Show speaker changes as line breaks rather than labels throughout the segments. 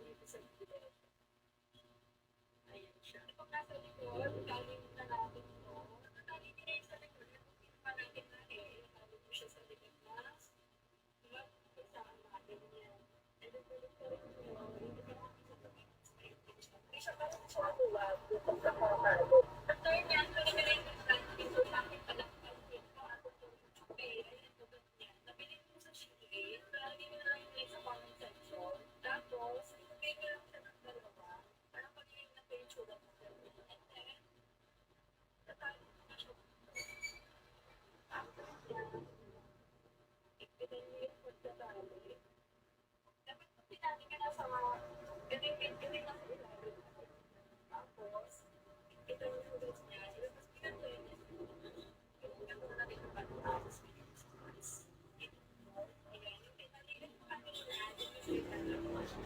dito sa likod. Ayan siya. Kapag nasa likod, galing na natin ito. Natali niya yung sa likod. Hindi pa natin na natali mo siya sa likod na. Diba? Kasaan natin yan. And then, tuloy ko rin yun. Hindi ka natin sa likod. Hindi siya parang siya buwag. Kapag sa mga. After niyan, tuloy ka rin yung plan. Dito natin palang palpit. Paano ito yung chupe. Ayan, tulad niyan. Nabili mo sa Shein. Lagi mo na lang yung link sa comment section. Tapos, ibigay ko lang siya ng dalawa. Para pag-iing na po yung tsura mo. And then, tatalo mo na siya. After niyan, ipitin mo yung pagtatali. Dapat kung tinali ka na sa ipitin na sa ilalim. Tapos, ipitin mo yung ulit niya. Ilabas mo yung lens. Ilagyan mo na rin yung pagtatapos mo yung size. Ayan, yung pinalilit mo kami siya. Yung pinalilit mo siya.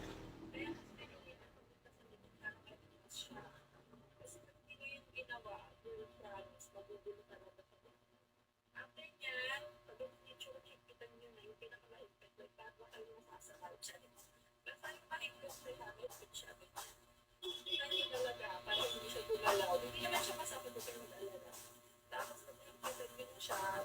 Kaya mas pinilitan ko dito sa likod para malinis siya. Kasi pag hindi nyo yung ginawa, yung promise, magugulo talaga sa likod. After nyan, pag yung chuchikitan nyo na yung pinakamahigpit, like bago kayo masasakal siya. Basta yung mahigpit sa namin, siya. Hindi lang yung talaga, para hindi siya gumalaw. Hindi naman siya masakit kung mag-alala. Tapos pag yung kitan nyo na siya,